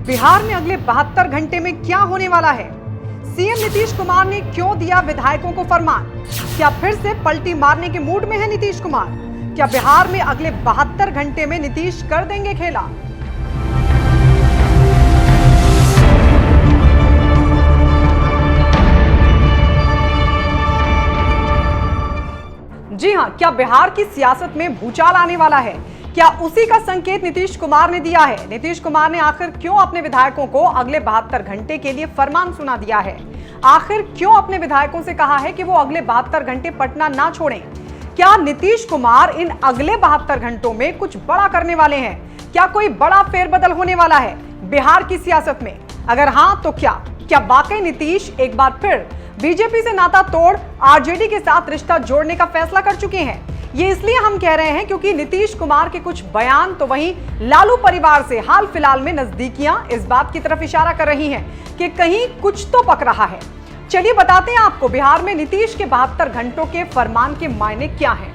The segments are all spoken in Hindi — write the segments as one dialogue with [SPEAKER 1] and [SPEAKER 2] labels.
[SPEAKER 1] बिहार में अगले 72 घंटे में क्या होने वाला है? सीएम नीतीश कुमार ने क्यों दिया विधायकों को फरमान? क्या फिर से पलटी मारने के मूड में है नीतीश कुमार? क्या बिहार में अगले 72 घंटे में नीतीश कर देंगे खेला? जी हां, क्या बिहार की सियासत में भूचाल आने वाला है? क्या उसी का संकेत नीतीश कुमार ने दिया है? नीतीश कुमार ने आखिर क्यों अपने विधायकों को अगले 72 घंटे के लिए फरमान सुना दिया है? आखिर क्यों अपने विधायकों से कहा है कि वो अगले 72 घंटे पटना ना छोड़ें? क्या नीतीश कुमार इन अगले 72 घंटों में कुछ बड़ा करने वाले हैं? क्या कोई बड़ा फेरबदल होने वाला है बिहार की सियासत में? अगर हां तो क्या वाकई नीतीश एक बार फिर बीजेपी से नाता तोड़ आरजेडी के साथ रिश्ता जोड़ने का फैसला कर चुके हैं? ये इसलिए हम कह रहे हैं क्योंकि नीतीश कुमार के कुछ बयान तो वहीं लालू परिवार से हाल फिलहाल में नजदीकियां इस बात की तरफ इशारा कर रही हैं कि कहीं कुछ तो पक रहा है। चलिए बताते हैं आपको बिहार में नीतीश के 72 घंटों के फरमान के मायने क्या हैं।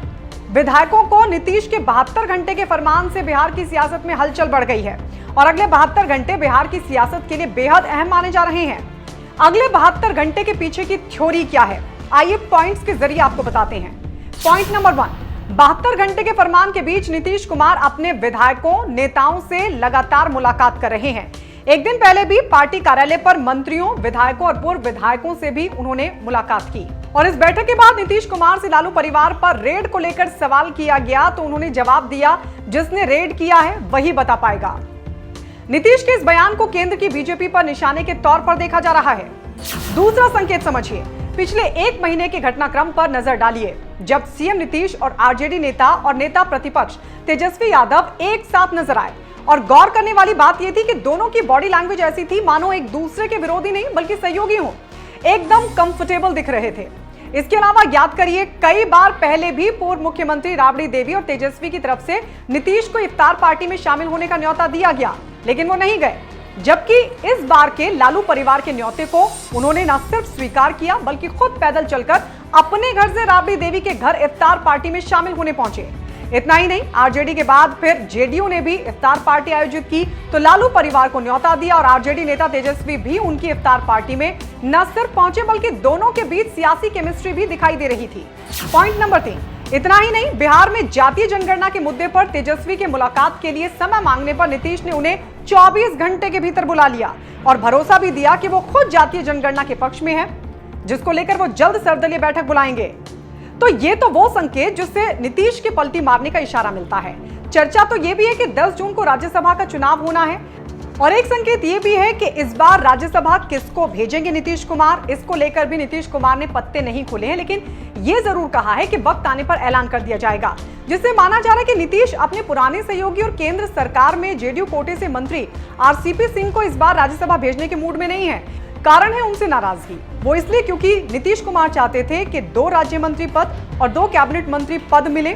[SPEAKER 1] विधायकों को नीतीश के 72 घंटे के फरमान से बिहार की सियासत में हलचल बढ़ गई है और अगले 72 घंटे बिहार की सियासत के लिए बेहद अहम माने जा रहे हैं। अगले 72 घंटे के पीछे की थ्योरी क्या है, आइए पॉइंट्स के जरिए आपको बताते हैं। पॉइंट नंबर 1, 72 घंटे के फरमान के बीच नीतीश कुमार अपने विधायकों नेताओं से लगातार मुलाकात कर रहे हैं। एक दिन पहले भी पार्टी कार्यालय पर मंत्रियों, विधायकों और पूर्व विधायकों से भी उन्होंने मुलाकात की और इस बैठक के बाद नीतीश कुमार से लालू परिवार पर रेड को लेकर सवाल किया गया तो उन्होंने जवाब दिया, जिसने रेड किया है वही बता पाएगा। नीतीश के इस बयान को केंद्र की बीजेपी पर निशाने के तौर पर देखा जा रहा है। दूसरा संकेत समझिए, पिछले एक महीने के घटनाक्रम पर नजर डालिए, जब सीएम नीतीश और आरजेडी नेता और नेता प्रतिपक्ष तेजस्वी यादव एक साथ नजर आए और गौर करने वाली बात यह थी कि दोनों की बॉडी लैंग्वेज ऐसी थी मानो एक दूसरे के विरोधी नहीं बल्कि सहयोगी हो, एकदम कंफर्टेबल दिख रहे थे। इसके अलावा याद करिए, कई बार पहले भी पूर्व मुख्यमंत्री राबड़ी देवी और तेजस्वी की तरफ से नीतीश को इफ्तार पार्टी में शामिल होने का न्योता दिया गया, लेकिन वो नहीं गए, जबकि इस बार के लालू परिवार के न्योते को उन्होंने न सिर्फ स्वीकार किया बल्कि खुद पैदल चलकर अपने घर से राबड़ी देवी के घर इफ्तार पार्टी में शामिल होने पहुंचे। इतना ही नहीं, आरजेडी के बाद फिर जेडीयू ने भी इफ्तार पार्टी आयोजित की तो लालू परिवार को न्योता दिया और आरजेडी नेता तेजस्वी भी उनकी इफ्तार पार्टी में न सिर्फ पहुंचे बल्कि दोनों के बीच सियासी केमिस्ट्री भी दिखाई दे रही थी। पॉइंट नंबर 3, इतना ही नहीं, बिहार में जातीय जनगणना के मुद्दे पर तेजस्वी के मुलाकात के लिए समय मांगने पर नीतीश ने उन्हें 24 घंटे के भीतर बुला लिया और भरोसा भी दिया कि वो खुद जातीय जनगणना के पक्ष में है, जिसको लेकर वो जल्द सर्वदलीय बैठक बुलाएंगे। तो ये तो वो संकेत जिससे नीतीश के पलटी मारने का इशारा मिलता है। चर्चा तो ये भी है कि 10 जून को राज्यसभा का चुनाव होना है और एक संकेत ये भी है कि इस बार राज्यसभा किसको भेजेंगे नीतीश कुमार, इसको लेकर भी नीतीश कुमार ने पत्ते नहीं खोले हैं, लेकिन ये जरूर कहा है कि वक्त आने पर ऐलान कर दिया जाएगा, जिससे माना जा रहा है कि नीतीश अपने पुराने सहयोगी और केंद्र सरकार में जेडीयू कोटे से मंत्री आरसीपी सिंह को इस बार राज्यसभा भेजने के मूड में नहीं है। कारण है उनसे नाराजगी, वो इसलिए क्योंकि नीतीश कुमार चाहते थे कि 2 राज्य मंत्री पद और 2 कैबिनेट मंत्री पद मिले।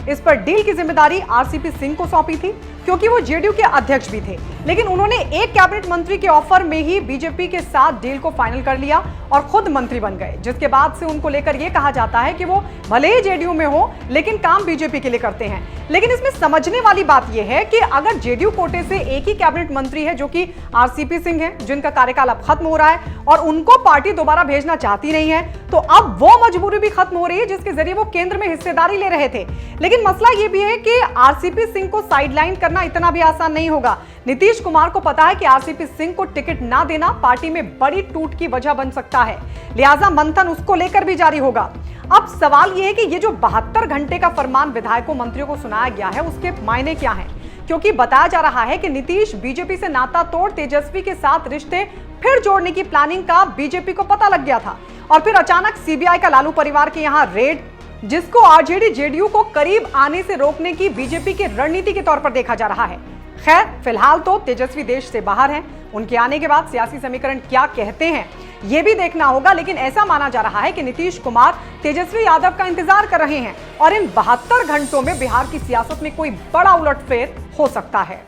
[SPEAKER 1] इस पर डील की जिम्मेदारी आरसीपी सिंह को सौंपी थी क्योंकि वो जेडीयू के अध्यक्ष भी थे, लेकिन उन्होंने एक कैबिनेट मंत्री के ऑफर में ही बीजेपी के साथ डील को फाइनल कर लिया और खुद मंत्री बन गए, जिसके बाद से उनको लेकर यह कहा जाता है कि वो भले ही जेडीयू में हो लेकिन काम बीजेपी के लिए करते हैं। लेकिन इसमें समझने वाली बात यह है कि अगर जेडीयू कोटे से एक ही कैबिनेट मंत्री है जो कि आरसीपी सिंह है, जिनका कार्यकाल अब खत्म हो रहा है और उनको पार्टी दोबारा भेजना चाहती नहीं है, तो अब वो मजबूरी भी खत्म हो रही है जिसके जरिए वो केंद्र में हिस्सेदारी ले रहे थे। लेकिन मसला ये भी है कि आरसीपी सिंह को साइडलाइन करना इतना भी आसान नहीं होगा। नीतीश कुमार को पता है कि आरसीपी सिंह को टिकट ना देना पार्टी में बड़ी टूट की वजह बन सकता है, लिहाजा मंथन उसको लेकर भी जारी होगा। अब सवाल यह है कि ये जो 72 घंटे का फरमान विधायकों मंत्रियों को सुनाया गया है उसके मायने क्या हैं, क्योंकि बताया जा रहा है कि नीतीश बीजेपी से नाता तोड़ तेजस्वी के साथ रिश्ते फिर जोड़ने की प्लानिंग का बीजेपी को पता लग गया था और फिर अचानक सीबीआई का लालू परिवार के यहां रेड, जिसको आरजेडी जेडीयू को करीब आने से रोकने की बीजेपी की रणनीति के तौर पर देखा जा रहा है। खैर, फिलहाल तो तेजस्वी देश से बाहर हैं, उनके आने के बाद सियासी समीकरण क्या कहते हैं यह भी देखना होगा, लेकिन ऐसा माना जा रहा है कि नीतीश कुमार तेजस्वी यादव का इंतजार कर रहे हैं और इन 72 घंटों में बिहार की सियासत में कोई बड़ा उलटफेर हो सकता है।